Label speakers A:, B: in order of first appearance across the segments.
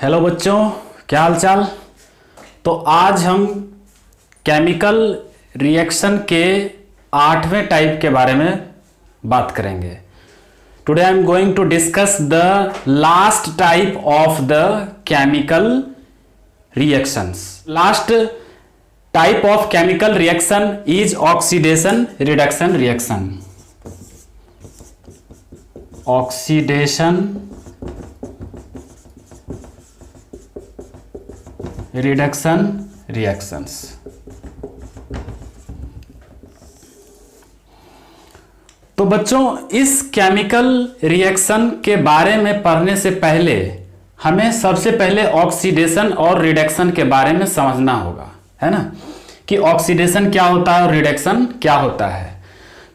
A: Hello बच्चों, क्या हाल चाल। तो आज हम केमिकल रिएक्शन के 8वें टाइप के बारे में बात करेंगे। Today I am going to discuss the last type of the chemical reactions. Last type of chemical reaction is oxidation reduction reaction. Oxidation reduction reactions. तो बच्चों, इस केमिकल रिएक्शन के बारे में पढ़ने से पहले हमें सबसे पहले ऑक्सीडेशन और रिडक्शन के बारे में समझना होगा, है ना, कि ऑक्सीडेशन क्या होता है और रिडक्शन क्या होता है।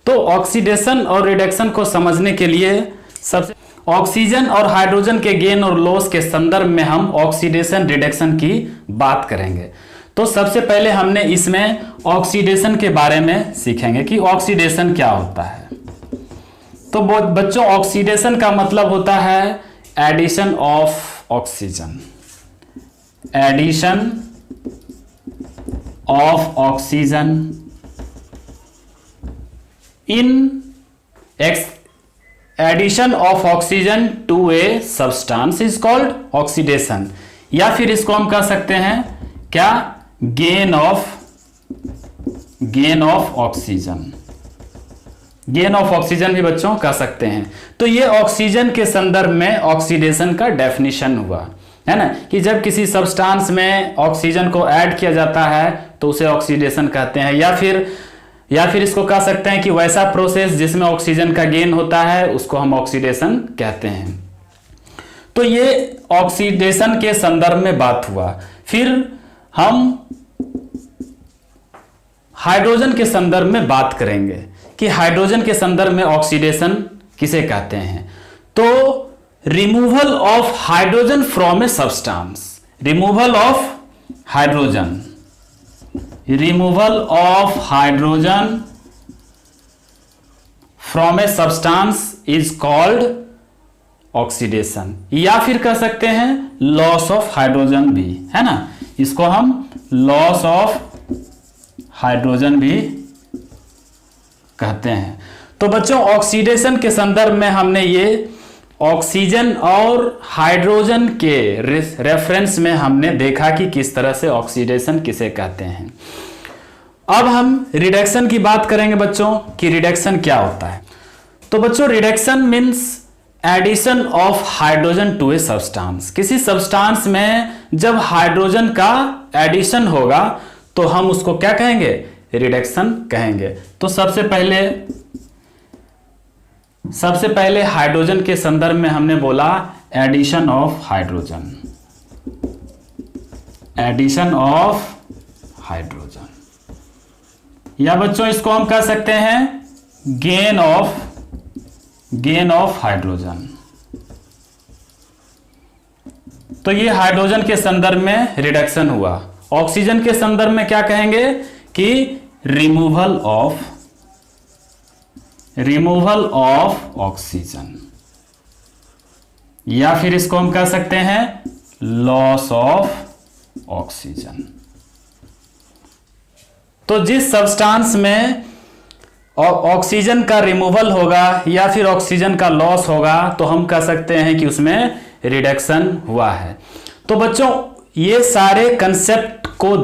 A: तो ऑक्सीडेशन और रिडक्शन को समझने के लिए सबसे ऑक्सीजन और हाइड्रोजन के गेन और लॉस के संदर्भ में हम ऑक्सीडेशन रिडक्शन की बात करेंगे। तो सबसे पहले हमने इसमें ऑक्सीडेशन के बारे में सीखेंगे कि ऑक्सीडेशन क्या होता है। तो बच्चों, ऑक्सीडेशन का मतलब होता है addition of oxygen. Addition of oxygen in addition of oxygen to a substance is called oxidation, या फिर इसको हम कह सकते हैं क्या, gain of oxygen. Gain of oxygen भी बच्चों कह सकते हैं। तो ये ऑक्सीजन के संदर्भ में ऑक्सीडेशन का डेफिनेशन हुआ, है ना, कि जब किसी सब्सटेंस में ऑक्सीजन को ऐड किया जाता है तो उसे ऑक्सीडेशन कहते हैं, या फिर इसको कह सकते हैं कि वैसा प्रोसेस जिसमें ऑक्सीजन का गेन होता है उसको हम ऑक्सीडेशन कहते हैं। तो ये ऑक्सीडेशन के संदर्भ में बात हुआ। फिर हम हाइड्रोजन के संदर्भ में बात करेंगे कि हाइड्रोजन के संदर्भ में ऑक्सीडेशन किसे कहते हैं। तो removal of hydrogen from a substance, removal of hydrogen from A substance is called oxidation, या फिर कह सकते हैं लॉस ऑफ हाइड्रोजन भी, है ना, इसको हम लॉस ऑफ हाइड्रोजन भी कहते हैं। तो बच्चों, ऑक्सीडेशन के संदर्भ में हमने ये ऑक्सीजन और हाइड्रोजन के रेफरेंस में हमने देखा कि किस तरह से ऑक्सीडेशन किसे कहते हैं। अब हम रिडक्शन की बात करेंगे बच्चों कि रिडक्शन क्या होता है। तो बच्चों, reduction means addition of hydrogen to a substance. किसी सब्सटेंस में जब हाइड्रोजन का एडिशन होगा तो हम उसको क्या कहेंगे, रिडक्शन कहेंगे। तो सबसे पहले हाइड्रोजन के संदर्भ में हमने बोला addition of hydrogen, addition of hydrogen, या बच्चों इसको हम कह सकते हैं गेन ऑफ हाइड्रोजन। तो ये हाइड्रोजन के संदर्भ में रिडक्शन हुआ। ऑक्सीजन के संदर्भ में क्या कहेंगे कि रिमूवल ऑफ ऑक्सीजन, या फिर इसको हम कह सकते हैं लॉस ऑफ ऑक्सीजन। तो जिस सब्सटेंस में ऑक्सीजन का रिमूवल होगा या फिर ऑक्सीजन का लॉस होगा तो हम कह सकते हैं कि उसमें रिडक्शन हुआ है। तो बच्चों, ये सारे कंसेप्ट को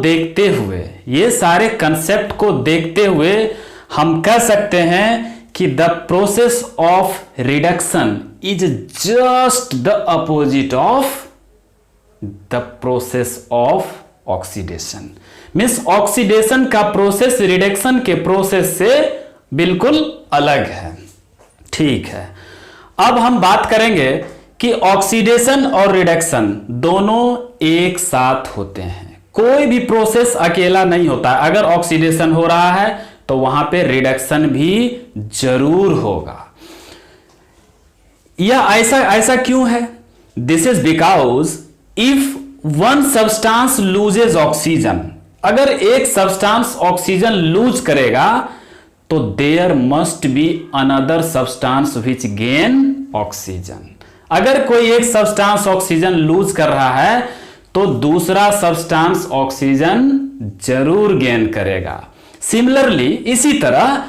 A: देखते हुए हम कह सकते हैं कि the process of reduction is just the opposite of the process of oxidation. Means oxidation का प्रोसेस रिडक्शन के प्रोसेस से बिल्कुल अलग है। ठीक है, अब हम बात करेंगे कि ऑक्सीडेशन और रिडक्शन दोनों एक साथ होते हैं। कोई भी प्रोसेस अकेला नहीं होता। अगर ऑक्सीडेशन हो रहा है तो वहां पे रिडक्शन भी जरूर होगा। या ऐसा क्यों है? This is because if one substance loses oxygen, अगर एक सब्सटेंस ऑक्सीजन लूज करेगा तो there must be another substance which gain oxygen. अगर कोई एक सब्सटेंस ऑक्सीजन लूज कर रहा है तो दूसरा सब्सटेंस ऑक्सीजन जरूर गेन करेगा। सिमिलरली इसी तरह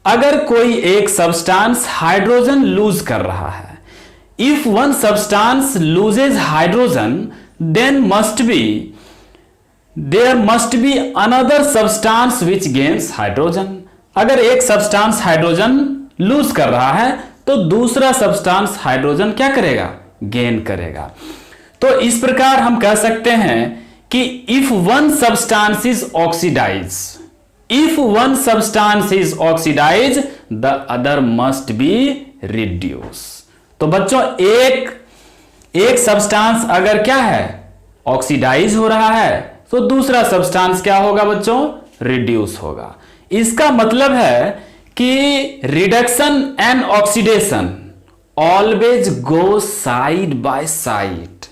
A: अगर कोई एक सब्सटेंस हाइड्रोजन लूज कर रहा है, if one substance loses hydrogen then there must be another substance which gains hydrogen. अगर एक सब्सटेंस हाइड्रोजन लूज कर रहा है तो दूसरा सब्सटेंस हाइड्रोजन क्या करेगा? गेन करेगा। तो इस प्रकार हम कह सकते हैं कि if one substance is oxidise the other must be reduce. तो बच्चों एक सब्सटेंस अगर क्या है? ऑक्सीडाइज हो रहा है तो दूसरा सब्सटेंस क्या होगा बच्चों? रिड्यूस होगा। इसका मतलब है कि reduction and oxidation always go side by side,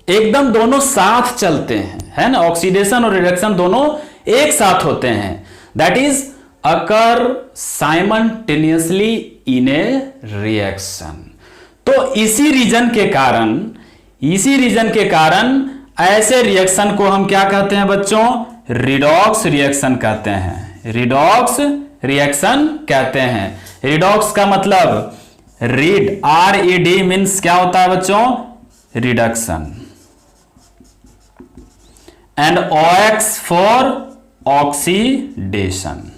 A: एकदम दोनों साथ चलते हैं, है ना। ऑक्सीडेशन और रिडक्शन दोनों एक साथ होते हैं, that is occur simultaneously in A reaction. तो इसी रीजन के कारण ऐसे रिएक्शन को हम क्या कहते हैं बच्चों? रिडॉक्स रिएक्शन कहते हैं। रिडॉक्स रिएक्शन कहते हैं। रिडॉक्स का मतलब RED मीन्स क्या होता है बच्चों? Reduction, and OX for oxidation.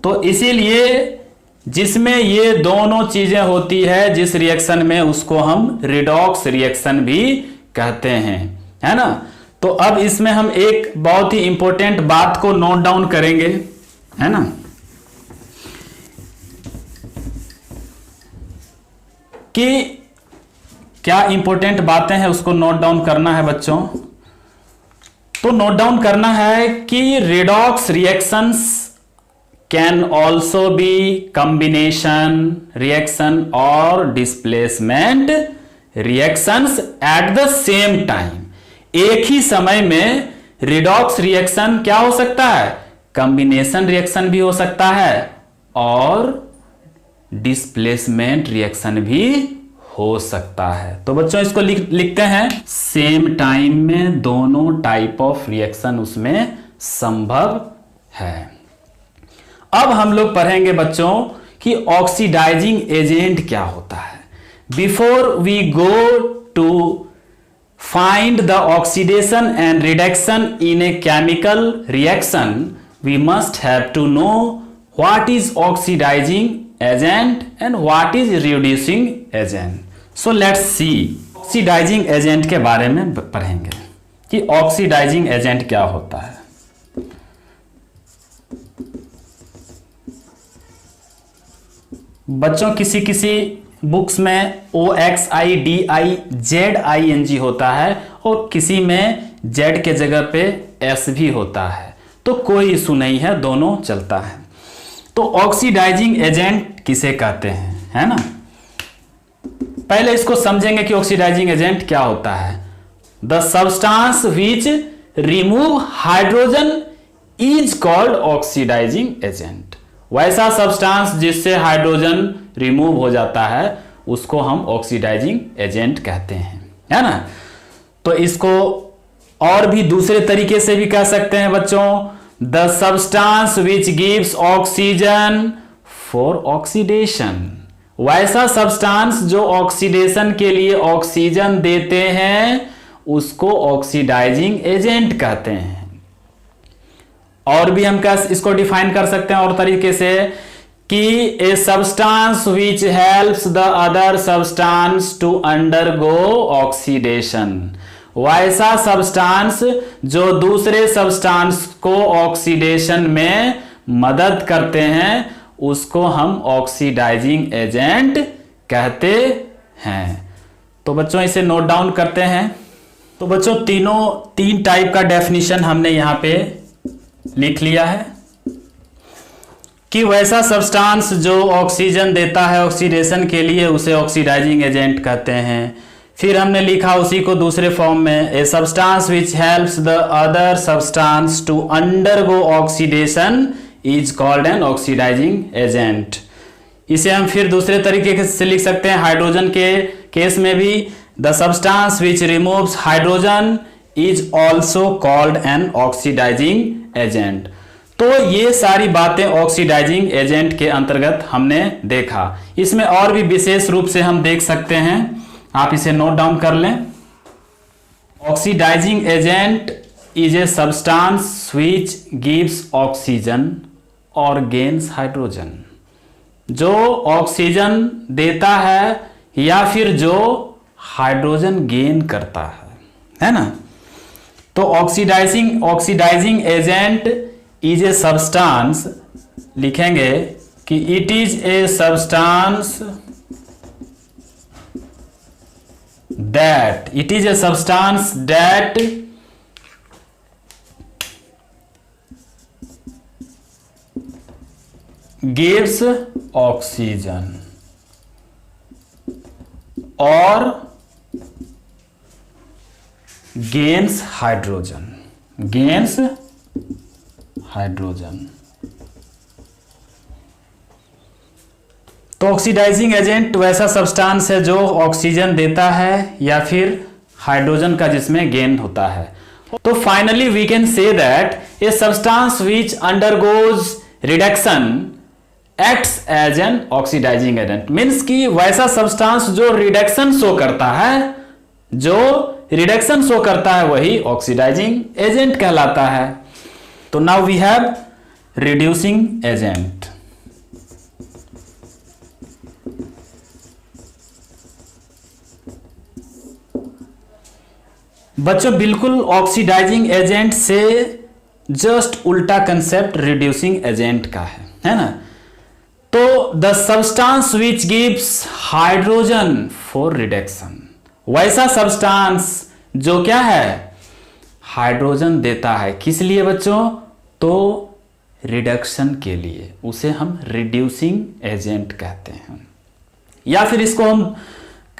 A: तो इसीलिए जिसमें ये दोनों चीजें होती है जिस रिएक्शन में, उसको हम रिडॉक्स रिएक्शन भी कहते हैं, है ना। तो अब इसमें हम एक बहुत ही इंपॉर्टेंट बात को नोट डाउन करेंगे, है ना, कि क्या इंपॉर्टेंट बातें हैं उसको नोट डाउन करना है बच्चों। तो नोट डाउन करना है कि redox reactions can also be combination reaction or displacement reactions at the same time. एक ही समय में रिडॉक्स रिएक्शन क्या हो सकता है? कॉम्बिनेशन रिएक्शन भी हो सकता है और डिस्प्लेसमेंट रिएक्शन भी हो सकता है। तो बच्चों इसको लिखते हैं, सेम टाइम में दोनों टाइप ऑफ रिएक्शन उसमें संभव है। अब हम लोग पढ़ेंगे बच्चों कि ऑक्सीडाइजिंग एजेंट क्या होता है। Before we go to find the oxidation and reduction in a chemical reaction, we must have to know what is oxidising agent and what is reducing agent. So let's see, oxidising agent के बारे में पढ़ेंगे कि oxidising agent क्या होता है। बच्चों किसी बुक्स में OXIDIZING होता है और किसी में Z के जगह पे S भी होता है, तो कोई इशू नहीं है, दोनों चलता है। तो ऑक्सीडाइजिंग एजेंट किसे कहते हैं, है ना। पहले इसको समझेंगे कि ऑक्सीडाइजिंग एजेंट क्या होता है। The substance which remove hydrogen is called oxidising agent. वैसा सब्सटेंस जिससे हाइड्रोजन रिमूव हो जाता है उसको हम ऑक्सीडाइजिंग एजेंट कहते हैं, है ना। तो इसको और भी दूसरे तरीके से भी कह सकते हैं बच्चों, the substance which gives oxygen for oxidation. वैसा सब्सटेंस जो ऑक्सीडेशन के लिए ऑक्सीजन देते हैं उसको ऑक्सीडाइजिंग एजेंट कहते हैं। और भी हम इसको डिफाइन कर सकते हैं और तरीके से कि a substance which helps the other substance to undergo oxidation. वैसा सब्सटेंस जो दूसरे सब्सटेंस को ऑक्सीडेशन में मदद करते हैं उसको हम ऑक्सीडाइजिंग एजेंट कहते हैं। तो बच्चों इसे नोट डाउन करते हैं। तो बच्चों तीन टाइप का डेफिनेशन हमने यहां पे लिख लिया है कि वैसा सब्सटेंस जो ऑक्सीजन देता है ऑक्सीडेशन के लिए उसे ऑक्सीडाइजिंग एजेंट कहते हैं। फिर हमने लिखा उसी को दूसरे फॉर्म में, a substance which helps the other substance to undergo oxidation is called an oxidising agent. इसे हम फिर दूसरे तरीके से लिख सकते हैं, हाइड्रोजन के केस में भी the substance which removes hydrogen is also called an oxidising agent. तो ये सारी बातें ऑक्सीडाइजिंग एजेंट के अंतर्गत हमने देखा। इसमें और भी विशेष रूप से हम देख सकते हैं, आप इसे नोट डाउन कर लें। Oxidising agent is a substance which gives oxygen और गेन्स हाइड्रोजन, जो ऑक्सीजन देता है या फिर जो हाइड्रोजन गेन करता है ना। तो oxidising agent is a substance, लिखेंगे कि it is a substance that gives oxygen और gains हाइड्रोजन। तो ऑक्सीडाइजिंग एजेंट वैसा सब्सटेंस है जो ऑक्सीजन देता है या फिर हाइड्रोजन का जिसमें गेन होता है। तो finally we can say that a substance which undergoes reduction acts as an oxidising agent, means कि वैसा सब्सटेंस जो रिडक्शन शो करता है वही ऑक्सीडाइजिंग एजेंट कहलाता है। तो now we have reducing agent. बच्चों बिल्कुल ऑक्सीडाइजिंग एजेंट से जस्ट उल्टा कंसेप्ट रिड्यूसिंग एजेंट का है ना। तो the substance which gives hydrogen for reduction, वैसा सब्सटेंस जो क्या है, हाइड्रोजन देता है। किस लिए बच्चों? तो रिडक्शन के लिए, उसे हम रिड्यूसिंग एजेंट कहते हैं। या फिर इसको हम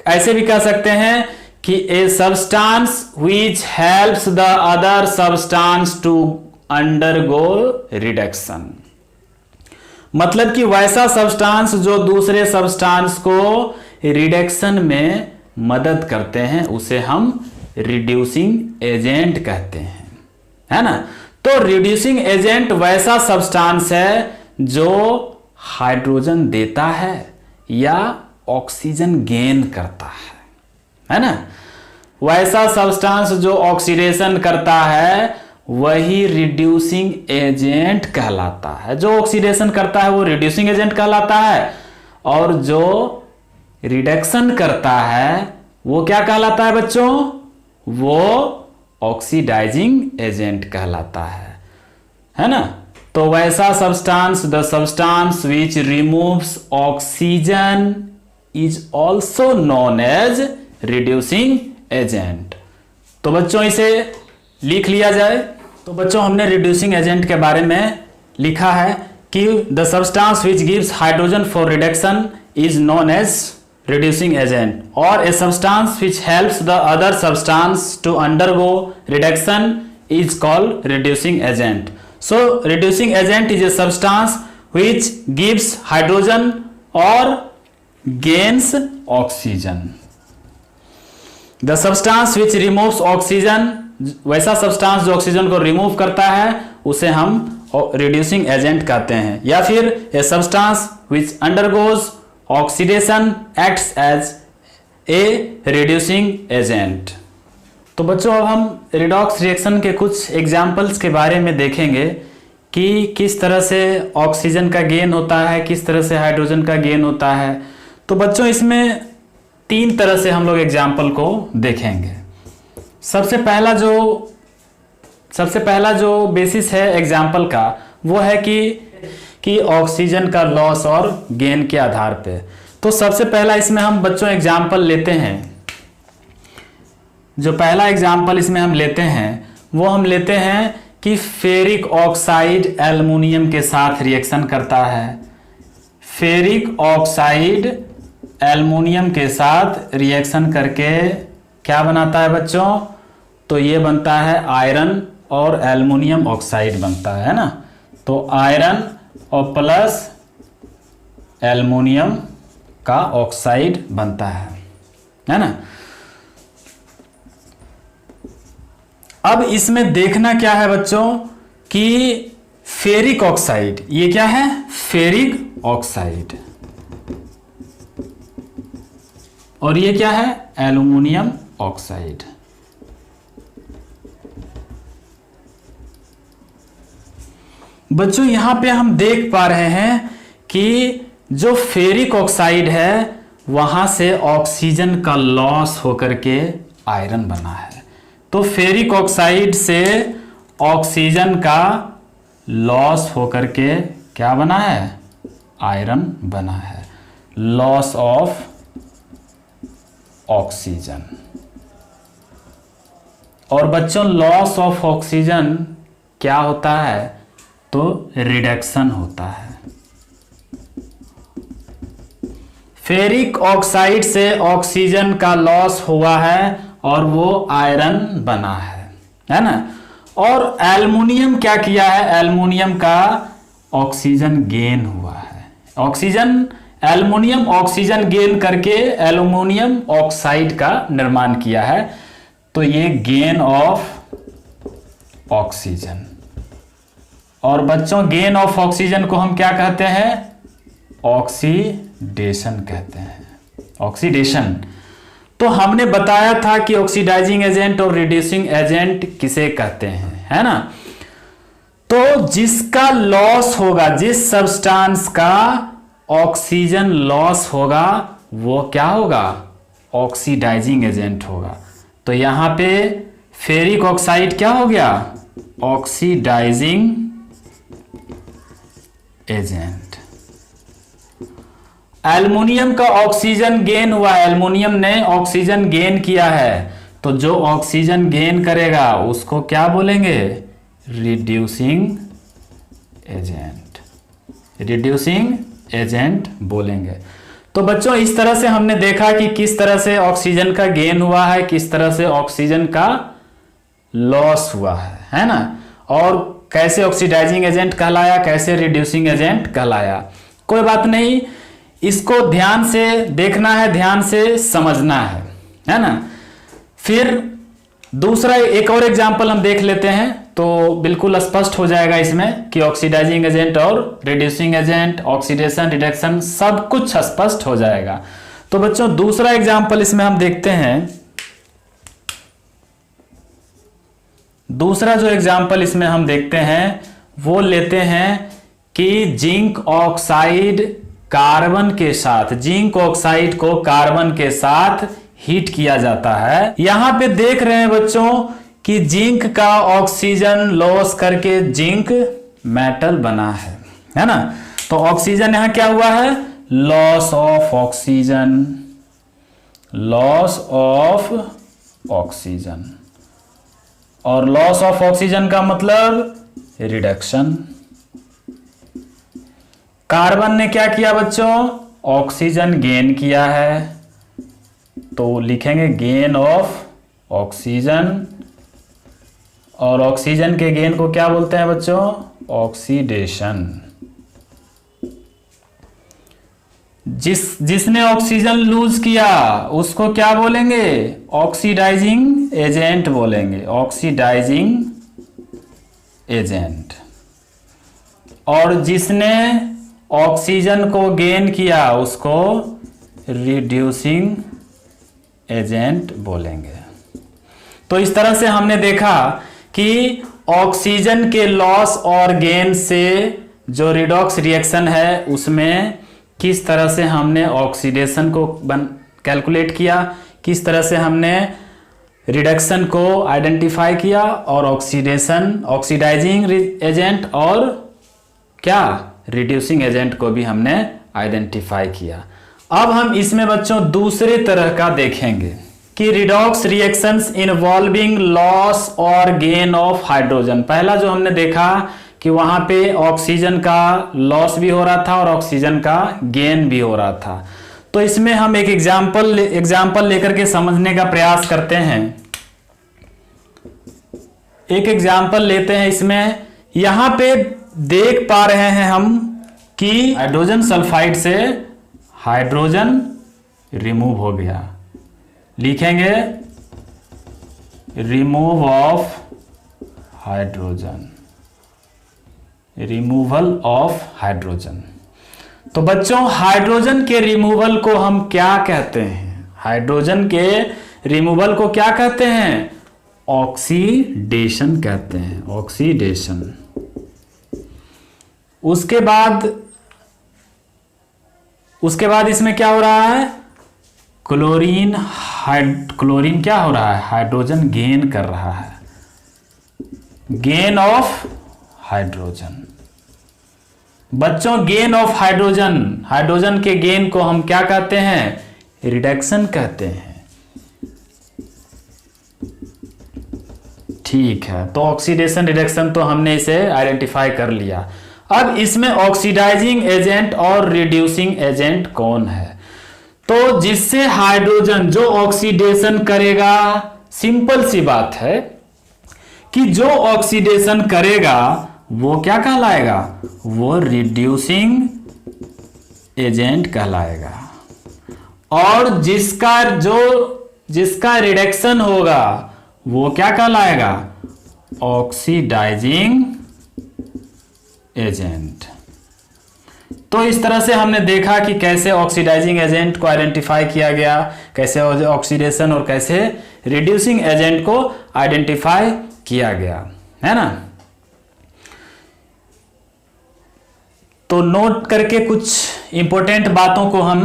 A: ऐसे भी कह सकते हैं कि a substance which helps the other substance to undergo reduction, मतलब कि वैसा सब्सटेंस जो दूसरे सब्सटेंस को रिडक्शन में मदद करते हैं उसे हम रिड्यूसिंग एजेंट कहते हैं, है ना। तो रिड्यूसिंग एजेंट वैसा सब्सटेंस है जो हाइड्रोजन देता है या ऑक्सीजन गेन करता है ना। वैसा सब्सटेंस जो ऑक्सीडेशन करता है वही रिड्यूसिंग एजेंट कहलाता है। जो ऑक्सीडेशन करता है वो रिड्यूसिंग एजेंट कहलाता है, और जो रिडक्शन करता है वो क्या कहलाता है बच्चों? वो ऑक्सीडाइजिंग एजेंट कहलाता है ना। तो वैसा substance, the substance which removes oxygen is also known as reducing agent. तो बच्चों इसे लिख लिया जाए। तो बच्चों हमने रिड्यूसिंग एजेंट के बारे में लिखा है कि the substance which gives hydrogen for reduction is known as reducing agent, और a substance which helps the other substance to undergo reduction is called reducing agent. So reducing agent is a substance which gives hydrogen or gains oxygen. The substance which removes oxygen, वैसा substance जो oxygen को remove करता है उसे हम reducing agent कहते हैं। या फिर a substance which undergoes oxidation acts as a reducing agent. तो बच्चों अब हम रिडॉक्स रिएक्शन के कुछ एग्जाम्पल्स के बारे में देखेंगे कि किस तरह से ऑक्सीजन का गेन होता है, किस तरह से हाइड्रोजन का गेन होता है। तो बच्चों इसमें 3 तरह से हम लोग एग्जाम्पल को देखेंगे। सबसे पहला जो बेसिस है एग्जाम्पल का वो है कि ऑक्सीजन का लॉस और गेन के आधार पे। तो सबसे पहला इसमें हम बच्चों एग्जाम्पल लेते हैं, जो पहला एग्जाम्पल इसमें हम लेते हैं वो हम लेते हैं कि फेरिक ऑक्साइड एल्युमिनियम के साथ रिएक्शन करता है। फेरिक ऑक्साइड एल्युमिनियम के साथ रिएक्शन करके क्या बनाता है बच्चों? तो ये बनता है आयरन और एल्युमिनियम ऑक्साइड बनता है ना। तो आयरन और प्लस एल्युमिनियम का ऑक्साइड बनता है ना। अब इसमें देखना क्या है बच्चों कि फेरिक ऑक्साइड, ये क्या है, फेरिक ऑक्साइड, और ये क्या है, एल्युमिनियम ऑक्साइड। बच्चों यहां पे हम देख पा रहे हैं कि जो फेरिक ऑक्साइड है वहां से ऑक्सीजन का लॉस होकर के आयरन बना है। तो फेरिक ऑक्साइड से ऑक्सीजन का लॉस होकर के क्या बना है, आयरन बना है, लॉस ऑफ ऑक्सीजन। और बच्चों लॉस ऑफ ऑक्सीजन क्या होता है, तो रिडक्शन होता है। फेरिक ऑक्साइड से ऑक्सीजन का लॉस हुआ है और वो आयरन बना है ना। और एल्युमिनियम क्या किया है, एल्युमिनियम का ऑक्सीजन गेन हुआ है। एल्युमिनियम ऑक्सीजन गेन करके एल्युमिनियम ऑक्साइड का निर्माण किया है। तो ये गेन ऑफ ऑक्सीजन। और बच्चों गेन ऑफ ऑक्सीजन को हम क्या कहते हैं, ऑक्सीडेशन कहते हैं, ऑक्सीडेशन। तो हमने बताया था कि ऑक्सीडाइजिंग एजेंट और रिड्यूसिंग एजेंट किसे कहते हैं, है ना। तो जिसका लॉस होगा, जिस सब्सटेंस का ऑक्सीजन लॉस होगा वो क्या होगा, ऑक्सीडाइजिंग एजेंट होगा। तो यहां पे फेरिक ऑक्साइड क्या हो गया, ऑक्सीडाइजिंग एजेंट। एल्युमिनियम का ऑक्सीजन गेन हुआ, एल्युमिनियम ने ऑक्सीजन गेन किया है। तो जो ऑक्सीजन गेन करेगा उसको क्या बोलेंगे, रिड्यूसिंग एजेंट, रिड्यूसिंग एजेंट बोलेंगे। तो बच्चों इस तरह से हमने देखा कि किस तरह से ऑक्सीजन का गेन हुआ है, किस तरह से ऑक्सीजन का लॉस हुआ है ना। और कैसे ऑक्सीडाइजिंग एजेंट कहलाया, कैसे रिड्यूसिंग एजेंट कहलाया। कोई बात नहीं, इसको ध्यान से देखना है, ध्यान से समझना है ना। फिर दूसरा एक और एग्जांपल हम देख लेते हैं तो बिल्कुल स्पष्ट हो जाएगा इसमें कि ऑक्सीडाइजिंग एजेंट और रिड्यूसिंग एजेंट, ऑक्सीडेशन, रिडक्शन सब कुछ स्पष्ट हो जाएगा। तो बच्चों दूसरा एग्जांपल इसमें हम देखते हैं। दूसरा जो एग्जांपल इसमें हम देखते हैं वो लेते हैं कि जिंक ऑक्साइड कार्बन के साथ, जिंक ऑक्साइड को कार्बन के साथ हीट किया जाता है। यहां पे देख रहे हैं बच्चों कि जिंक का ऑक्सीजन लॉस करके जिंक मेटल बना है ना। तो ऑक्सीजन यहां क्या हुआ है, loss of oxygen, loss of oxygen. और लॉस ऑफ ऑक्सीजन का मतलब रिडक्शन। कार्बन ने क्या किया बच्चों, ऑक्सीजन गेन किया है। तो लिखेंगे गेन ऑफ ऑक्सीजन। और ऑक्सीजन के गेन को क्या बोलते हैं बच्चों, ऑक्सीडेशन। जिसने ऑक्सीजन लूज किया उसको क्या बोलेंगे, ऑक्सीडाइजिंग एजेंट बोलेंगे, ऑक्सीडाइजिंग एजेंट। और जिसने ऑक्सीजन को गेन किया उसको रिड्यूसिंग एजेंट बोलेंगे। तो इस तरह से हमने देखा कि ऑक्सीजन के लॉस और गेन से जो रिडॉक्स रिएक्शन है उसमें किस तरह से हमने ऑक्सीडेशन को कैलकुलेट किया, किस तरह से हमने रिडक्शन को आइडेंटिफाई किया, और ऑक्सीडेशन, ऑक्सीडाइजिंग एजेंट और क्या, रिड्यूसिंग एजेंट को भी हमने आइडेंटिफाई किया। अब हम इसमें बच्चों दूसरे तरह का देखेंगे कि रिडॉक्स रिएक्शंस इन्वॉल्विंग लॉस और गेन ऑफ हाइड्रोजन। पहला जो हमने देखा कि वहां पे ऑक्सीजन का लॉस भी हो रहा था और ऑक्सीजन का गेन भी हो रहा था। तो इसमें हम एक एग्जाम्पल लेकर के समझने का प्रयास करते हैं। एक एग्जाम्पल लेते हैं। इसमें यहां पे देख पा रहे हैं हम कि हाइड्रोजन सल्फाइड से हाइड्रोजन रिमूव हो गया। लिखेंगे remove of hydrogen, removal of hydrogen. तो बच्चों हाइड्रोजन के रिमूवल को हम क्या कहते हैं? हाइड्रोजन के रिमूवल को क्या कहते हैं? ऑक्सीडेशन कहते हैं, ऑक्सीडेशन। उसके बाद इसमें क्या हो रहा है? क्लोरीन क्या हो रहा है? हाइड्रोजन गेन कर रहा है, गेन ऑफ हाइड्रोजन। बच्चों गेन ऑफ हाइड्रोजन, हाइड्रोजन के गेन को हम क्या कहते हैं? रिडक्शन कहते हैं। ठीक है, तो ऑक्सीडेशन रिडक्शन तो हमने इसे आइडेंटिफाई कर लिया। अब इसमें ऑक्सीडाइजिंग एजेंट और रिड्यूसिंग एजेंट कौन है? तो जिससे हाइड्रोजन जो ऑक्सीडेशन करेगा, सिंपल सी बात है कि जो ऑक्सीडेशन करेगा वो क्या कहलाएगा? वो रिड्यूसिंग एजेंट कहलाएगा। और जिसका रिडक्शन होगा वो क्या कहलाएगा? Oxidising agent. तो इस तरह से हमने देखा कि कैसे ऑक्सीडाइजिंग एजेंट को आइडेंटिफाई किया गया, कैसे ऑक्सीडेशन और कैसे रिड्यूसिंग एजेंट को आइडेंटिफाई किया गया, है ना। तो नोट करके कुछ इंपॉर्टेंट बातों को हम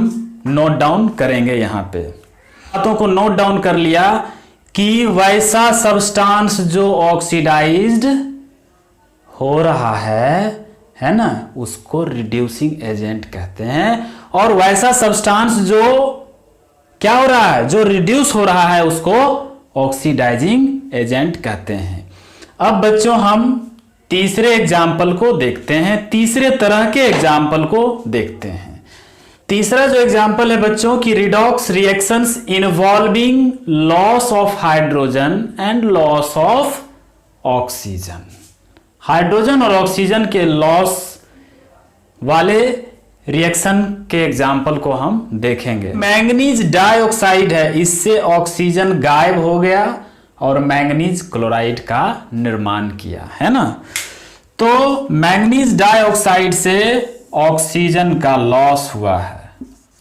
A: नोट डाउन करेंगे। यहां पे बातों को नोट डाउन कर लिया कि वैसा सब्सटेंस जो ऑक्सीडाइज्ड हो रहा है ना, उसको रिड्यूसिंग एजेंट कहते हैं। और वैसा सब्सटेंस जो क्या हो रहा है, जो रिड्यूस हो रहा है, उसको ऑक्सीडाइजिंग एजेंट कहते हैं। अब बच्चों हम तीसरे एग्जाम्पल को देखते हैं, तीसरे तरह के एग्जाम्पल को देखते हैं। तीसरा जो एग्जाम्पल है बच्चों की redox reactions involving loss of hydrogen and loss of oxygen. Hydrogen और ऑक्सीजन के लॉस वाले रिएक्शन के एग्जाम्पल को हम देखेंगे। मैंगनीज डाइऑक्साइड है, इससे ऑक्सीजन गायब हो गया और मैंगनीज क्लोराइड का निर्माण किया, है ना। तो मैंगनीज डाइऑक्साइड से ऑक्सीजन का लॉस हुआ है,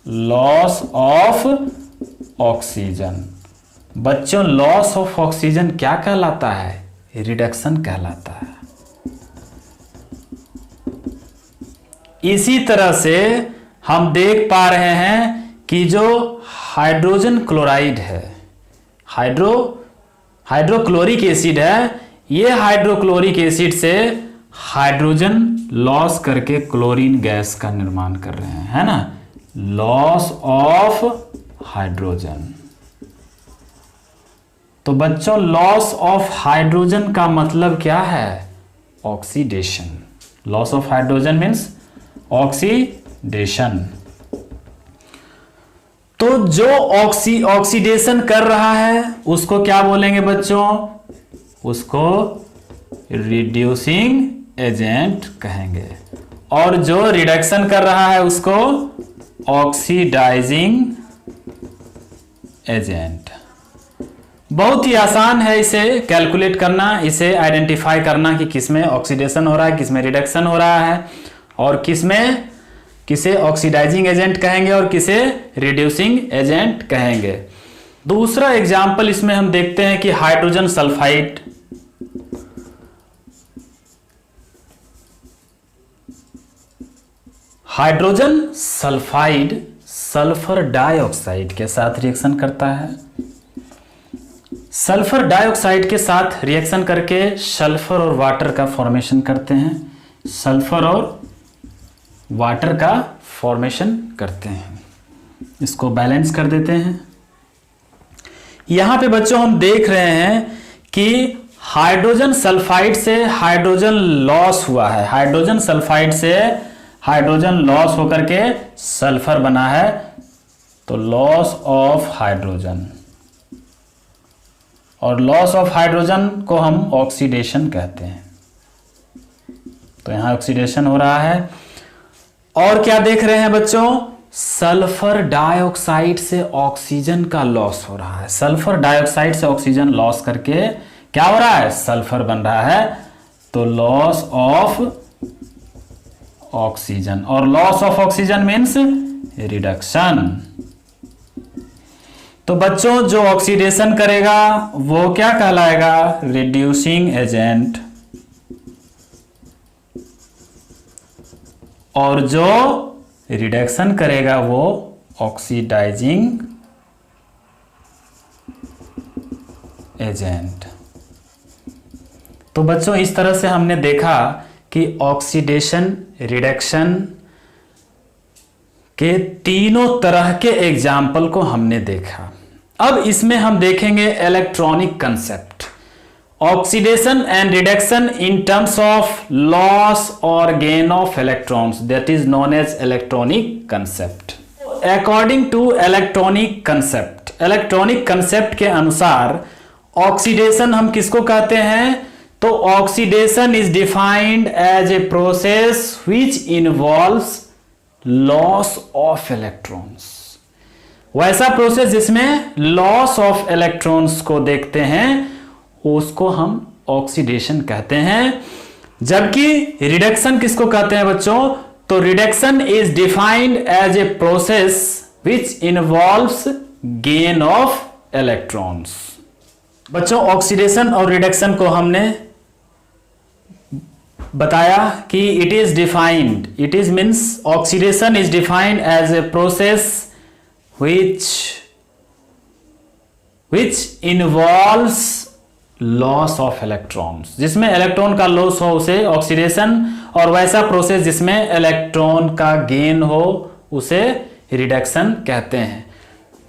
A: लॉस ऑफ ऑक्सीजन। बच्चों लॉस ऑफ ऑक्सीजन क्या कहलाता है? रिडक्शन कहलाता है। इसी तरह से हम देख पा रहे हैं कि जो हाइड्रोजन क्लोराइड है, हाइड्रोक्लोरिक एसिड है, ये हाइड्रोक्लोरिक एसिड से हाइड्रोजन लॉस करके क्लोरीन गैस का निर्माण कर रहे हैं, है ना। Loss of hydrogen. तो बच्चों लॉस ऑफ हाइड्रोजन का मतलब क्या है? Oxidation. Loss of hydrogen means oxidation. तो जो ऑक्सीडेशन कर रहा है उसको क्या बोलेंगे बच्चों? उसको रिड्यूसिंग एजेंट कहेंगे। और जो रिडक्शन कर रहा है उसको ऑक्सीडाइजिंग एजेंट। बहुत ही आसान है इसे कैलकुलेट करना, इसे आइडेंटिफाई करना कि किसमें ऑक्सीडेशन हो रहा है, किसमें रिडक्शन हो रहा है, और किसे ऑक्सीडाइजिंग एजेंट कहेंगे और किसे रिड्यूसिंग एजेंट कहेंगे। दूसरा एग्जाम्पल इसमें हम देखते हैं कि hydrogen sulphide. Hydrogen sulphide sulphur dioxide के साथ रिएक्शन करता है। सल्फर डाइऑक्साइड के साथ रिएक्शन करके सल्फर और वाटर का फॉर्मेशन करते हैं, सल्फर और वाटर का फॉर्मेशन करते हैं। इसको बैलेंस कर देते हैं। यहां पे बच्चों हम देख रहे हैं कि हाइड्रोजन सल्फाइड से हाइड्रोजन लॉस हुआ है, हाइड्रोजन सल्फाइड से हाइड्रोजन लॉस होकर के सल्फर बना है, तो लॉस ऑफ हाइड्रोजन। और लॉस ऑफ हाइड्रोजन को हम ऑक्सीडेशन कहते हैं। तो यहां ऑक्सीडेशन हो रहा है। और क्या देख रहे हैं बच्चों, सल्फर डाइऑक्साइड से ऑक्सीजन का लॉस हो रहा है। सल्फर डाइऑक्साइड से ऑक्सीजन लॉस करके क्या हो रहा है, सल्फर बन रहा है। तो लॉस ऑफ ऑक्सीजन, और loss of oxygen means reduction. तो बच्चों जो ऑक्सीडेशन करेगा वो क्या कहलाएगा, रिड्यूसिंग एजेंट, और जो रिडक्शन करेगा वो ऑक्सीडाइजिंग एजेंट। तो बच्चों इस तरह से हमने देखा कि ऑक्सीडेशन, रिडक्शन के तीनों तरह के एग्जाम्पल को हमने देखा। अब इसमें हम देखेंगे electronic concept, oxidation and reduction in terms of loss और gain of electrons, that is known as electronic concept. According to electronic concept, electronic concept के अनुसार ऑक्सीडेशन हम किसको कहते हैं, तो oxidation is defined as a process which involves loss of electrons. वैसा process जिसमें लॉस ऑफ इलेक्ट्रॉन्स को देखते हैं उसको हम ऑक्सीडेशन कहते हैं। जबकि रिडक्शन किसको कहते हैं बच्चों, तो reduction is defined as a process which involves gain of electrons. बच्चों ऑक्सीडेशन और रिडक्शन को हमने बताया कि it is defined, it is means oxidation is defined as a process which involves loss of electrons, जिसमें इलेक्ट्रॉन का loss हो उसे ऑक्सीडेशन, और वैसा प्रोसेस जिसमें इलेक्ट्रॉन का गेन हो उसे रिडक्शन कहते हैं।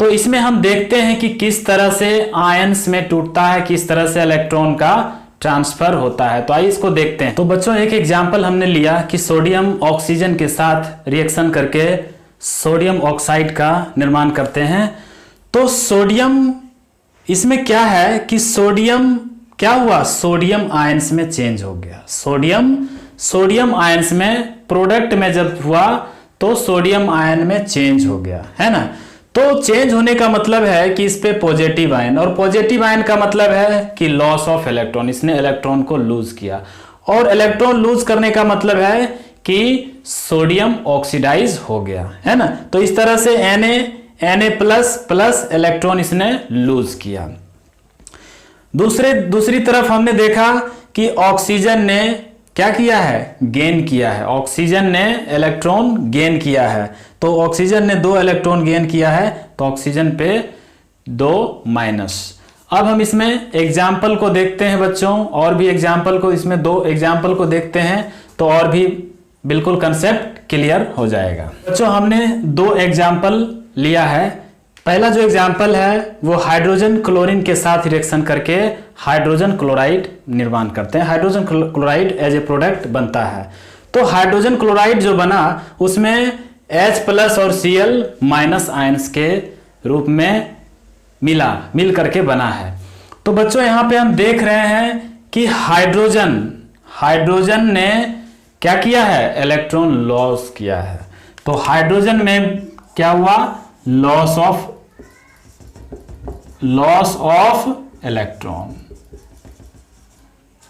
A: तो इसमें हम देखते हैं कि किस तरह से आयंस में टूटता है, किस तरह से इलेक्ट्रॉन का ट्रांसफर होता है। तो आइए इसको देखते हैं। तो बच्चों एक एग्जांपल हमने लिया कि सोडियम ऑक्सीजन के साथ रिएक्शन करके सोडियम ऑक्साइड का निर्माण करते हैं। तो सोडियम, इसमें क्या है कि सोडियम क्या हुआ, सोडियम आयंस में चेंज हो गया। सोडियम आयंस में प्रोडक्ट में जब हुआ तो सोडियम आयन में चेंज हो गया, है ना। तो चेंज होने का मतलब है कि इस पे पॉजिटिव आयन, और पॉजिटिव आयन का मतलब है कि लॉस ऑफ इलेक्ट्रॉन, इसने इलेक्ट्रॉन को लूज किया, और इलेक्ट्रॉन लूज करने का मतलब है कि सोडियम ऑक्सीडाइज हो गया, है ना। तो इस तरह से Na प्लस इलेक्ट्रॉन इसने लूज किया। दूसरी तरफ हमने देखा कि ऑक्सीजन ने क्या किया है, गेन किया है। ऑक्सीजन ने इलेक्ट्रॉन गेन किया है, तो ऑक्सीजन ने 2 इलेक्ट्रॉन गेन किया है, तो ऑक्सीजन पे 2 माइनस। अब हम इसमें एग्जाम्पल को देखते हैं बच्चों, और भी एग्जाम्पल को, इसमें 2 एग्जाम्पल को देखते हैं तो और भी बिल्कुल कंसेप्ट क्लियर हो जाएगा। बच्चों हमने 2 एग्जाम्पल लिया है। पहला जो एग्जाम्पल है वो हाइड्रोजन क्लोरीन के साथ रिएक्शन करके हाइड्रोजन क्लोराइड निर्माण करते हैं। Hydrogen chloride as a product बनता है। तो हाइड्रोजन क्लोराइड जो बना उसमें H+ और Cl- आयंस के रूप में मिल करके बना है। तो बच्चों यहाँ पे हम देख रहे हैं कि हाइड्रोजन ने क्या किया है, इलेक्ट्रॉन लॉस किया है। तो हाइड्रोजन में क्या हुआ, लॉस ऑफ इलेक्ट्रॉन।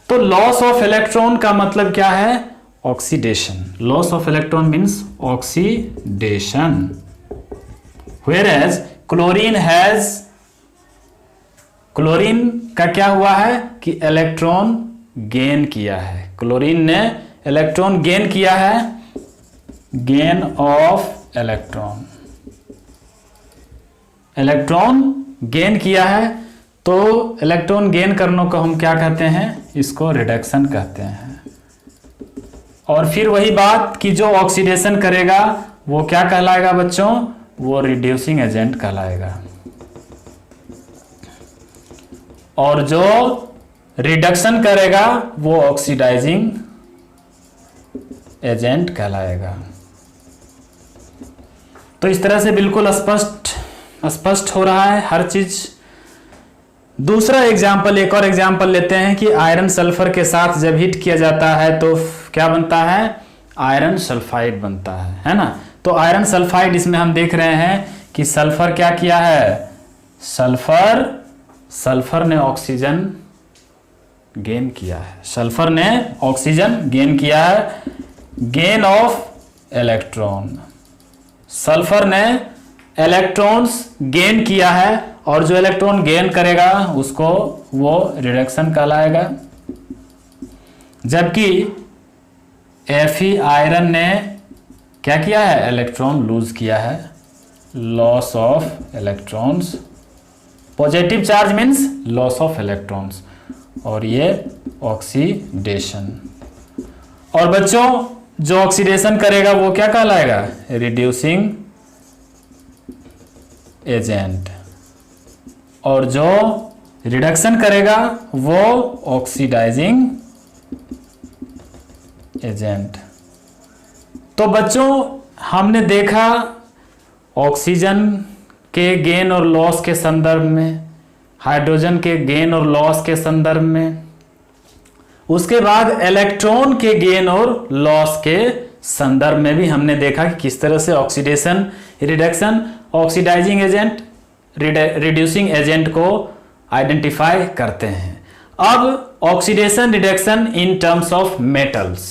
A: तो लॉस ऑफ इलेक्ट्रॉन का मतलब क्या है, oxidation. Loss of electron means oxidation. Whereas chlorine का क्या हुआ है कि इलेक्ट्रॉन गेन किया है। क्लोरीन ने इलेक्ट्रॉन गेन किया है, गेन ऑफ इलेक्ट्रॉन गेन किया है। तो इलेक्ट्रॉन गेन करने को हम क्या कहते हैं, इसको रिडक्शन कहते हैं। और फिर वही बात कि जो ऑक्सीडेशन करेगा वो क्या कहलाएगा बच्चों, वो रिड्यूसिंग एजेंट कहलाएगा, और जो रिडक्शन करेगा वो ऑक्सीडाइजिंग एजेंट कहलाएगा। तो इस तरह से बिल्कुल स्पष्ट हो रहा है हर चीज। दूसरा एग्जाम्पल, एक और एग्जाम्पल लेते हैं कि आयरन सल्फर के साथ जब हीट किया जाता है तो क्या बनता है, आयरन सल्फाइड बनता है ना। तो आयरन सल्फाइड इसमें हम देख रहे हैं कि सल्फर क्या किया है, सल्फर ने ऑक्सीजन गेन किया है, सल्फर ने ऑक्सीजन गेन किया है, गेन ऑफ इलेक्ट्रॉन, सल्फर ने इलेक्ट्रॉन्स गेन किया है और जो इलेक्ट्रॉन गेन करेगा उसको वो रिडक्शन कहलाएगा। जबकि Fe आयरन ने क्या किया है, इलेक्ट्रॉन लूज किया है, loss of electrons, positive charge means loss of electrons, और ये ऑक्सीडेशन। और बच्चों जो ऑक्सीडेशन करेगा वो क्या कहलाएगा, रिड्यूसिंग एजेंट, और जो रिडक्शन करेगा वो ऑक्सीडाइजिंग एजेंट। तो बच्चों हमने देखा ऑक्सीजन के गेन और लॉस के संदर्भ में, हाइड्रोजन के गेन और लॉस के संदर्भ में, उसके बाद इलेक्ट्रॉन के गेन और लॉस के संदर्भ में भी हमने देखा कि किस तरह से oxidation, reduction, oxidising agent, reducing agent को आइडेंटिफाई करते हैं। अब oxidation reduction in terms of metals.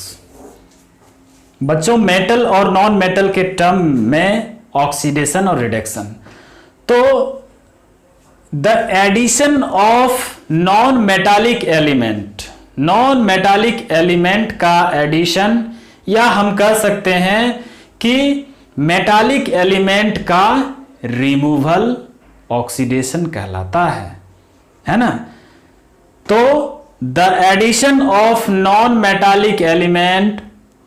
A: बच्चों मेटल और नॉन मेटल के टर्म में ऑक्सीडेशन और रिडक्शन, तो the addition of non metallic element, non metallic element का एडिशन, या हम कह सकते हैं कि मेटालिक एलिमेंट का रिमूवल ऑक्सीडेशन कहलाता है ना। तो the addition of non metallic element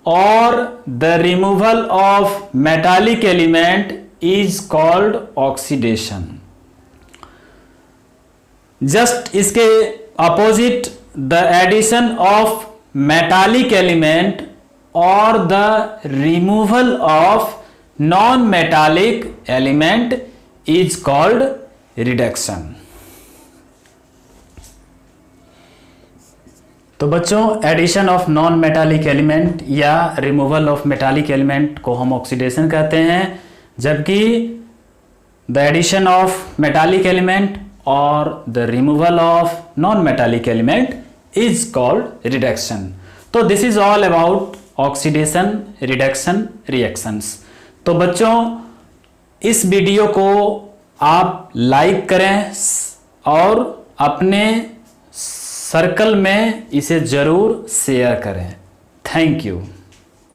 A: और the removal of metallic element is called oxidation. Just इसके opposite the addition of metallic element और the removal of non metallic element is called reduction. तो बच्चों addition of non metallic element या removal of metallic element को हम oxidation कहते हैं, जबकि the addition of metallic element और the removal of non metallic element is called reduction. तो this is all about oxidation, reduction, reactions. तो बच्चों इस वीडियो को आप लाइक करें और अपने सर्कल में इसे जरूर शेयर करें। Thank you.